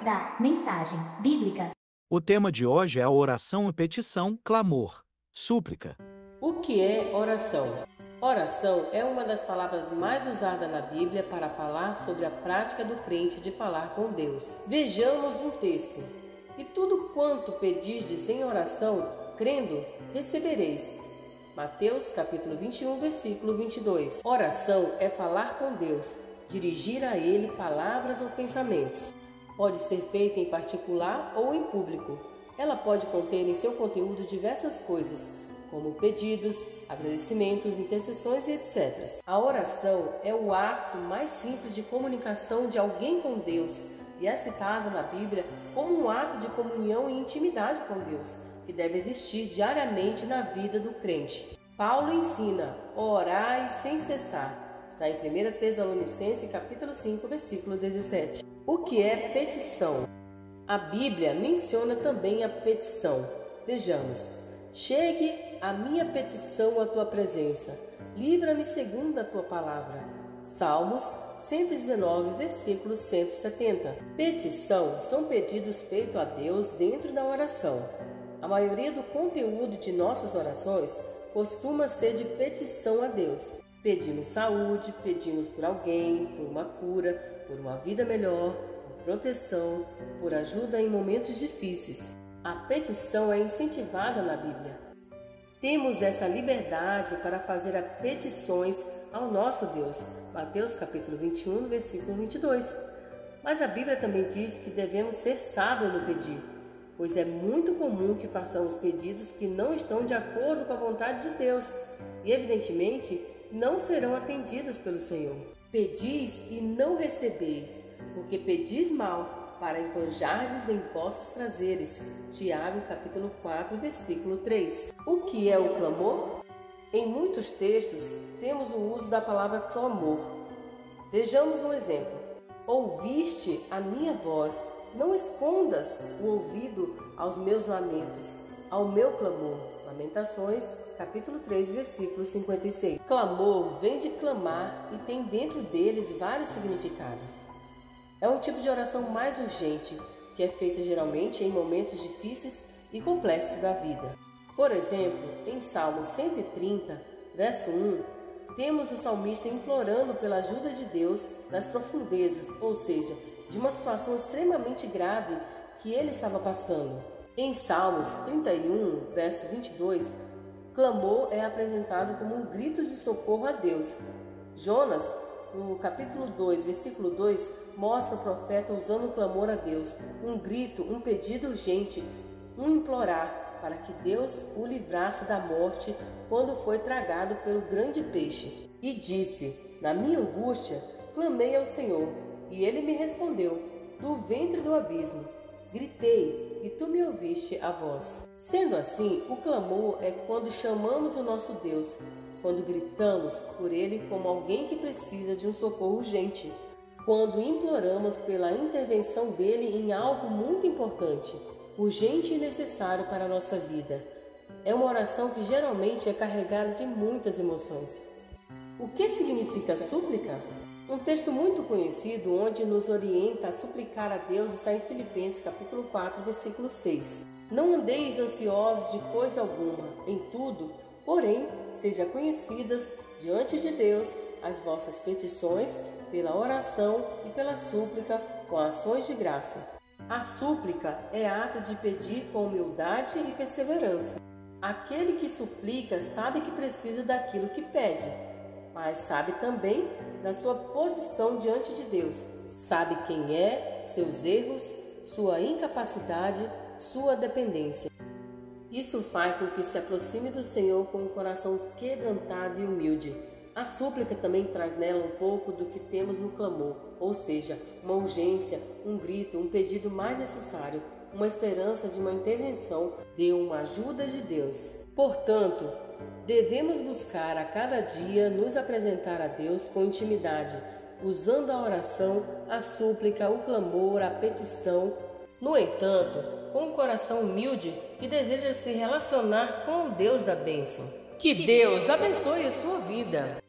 da mensagem bíblica. O tema de hoje é a oração e petição, clamor, súplica. O que é oração? Oração é uma das palavras mais usadas na Bíblia para falar sobre a prática do crente de falar com Deus. Vejamos um texto. E tudo quanto pedirdes em oração, crendo, recebereis. Mateus capítulo 21, versículo 22. Oração é falar com Deus, dirigir a Ele palavras ou pensamentos. Pode ser feita em particular ou em público. Ela pode conter em seu conteúdo diversas coisas, como pedidos, agradecimentos, intercessões e etc. A oração é o ato mais simples de comunicação de alguém com Deus e é citada na Bíblia como um ato de comunhão e intimidade com Deus, que deve existir diariamente na vida do crente. Paulo ensina: orai sem cessar. Está em 1 Tessalonicenses capítulo 5, versículo 17. O que é petição? A Bíblia menciona também a petição. Vejamos: chegue a minha petição à tua presença, livra-me segundo a tua palavra. Salmos 119, versículo 170. Petição são pedidos feitos a Deus dentro da oração. A maioria do conteúdo de nossas orações costuma ser de petição a Deus. Pedimos saúde, pedimos por alguém, por uma cura, por uma vida melhor, por proteção, por ajuda em momentos difíceis. A petição é incentivada na Bíblia. Temos essa liberdade para fazer as petições ao nosso Deus. Mateus capítulo 21, versículo 22. Mas a Bíblia também diz que devemos ser sábios no pedir, pois é muito comum que façamos pedidos que não estão de acordo com a vontade de Deus e, evidentemente, não serão atendidos pelo Senhor. Pedis e não recebeis, porque pedis mal, para esbanjardes em vossos prazeres. Tiago capítulo 4, versículo 3. O que é o clamor? Em muitos textos temos o uso da palavra clamor. Vejamos um exemplo. Ouviste a minha voz, não escondas o ouvido aos meus lamentos, ao meu clamor. Lamentações capítulo 3, versículo 56. Clamor vem de clamar e tem dentro deles vários significados. É um tipo de oração mais urgente, que é feita geralmente em momentos difíceis e complexos da vida. Por exemplo, em Salmo 130, verso 1, temos o salmista implorando pela ajuda de Deus nas profundezas, ou seja, de uma situação extremamente grave que ele estava passando. Em Salmos 31, verso 22, clamor é apresentado como um grito de socorro a Deus. Jonas, no capítulo 2, versículo 2, mostra o profeta usando o clamor a Deus, um grito, um pedido urgente, um implorar para que Deus o livrasse da morte quando foi tragado pelo grande peixe. E disse: na minha angústia, clamei ao Senhor, e ele me respondeu, do ventre do abismo. Gritei, e tu me ouviste a voz. Sendo assim, o clamor é quando chamamos o nosso Deus, quando gritamos por Ele como alguém que precisa de um socorro urgente, quando imploramos pela intervenção dEle em algo muito importante, urgente e necessário para a nossa vida. É uma oração que geralmente é carregada de muitas emoções. O que significa súplica? Um texto muito conhecido onde nos orienta a suplicar a Deus está em Filipenses capítulo 4, versículo 6. Não andeis ansiosos de coisa alguma, em tudo, porém, sejam conhecidas diante de Deus as vossas petições pela oração e pela súplica com ações de graça. A súplica é ato de pedir com humildade e perseverança. Aquele que suplica sabe que precisa daquilo que pede, mas sabe também da sua posição diante de Deus. Sabe quem é, seus erros, sua incapacidade, sua dependência. Isso faz com que se aproxime do Senhor com um coração quebrantado e humilde. A súplica também traz nela um pouco do que temos no clamor, ou seja, uma urgência, um grito, um pedido mais necessário, uma esperança de uma intervenção, de uma ajuda de Deus. Portanto, devemos buscar a cada dia nos apresentar a Deus com intimidade, usando a oração, a súplica, o clamor, a petição. No entanto, com um coração humilde que deseja se relacionar com o Deus da bênção. Que Deus abençoe a sua vida.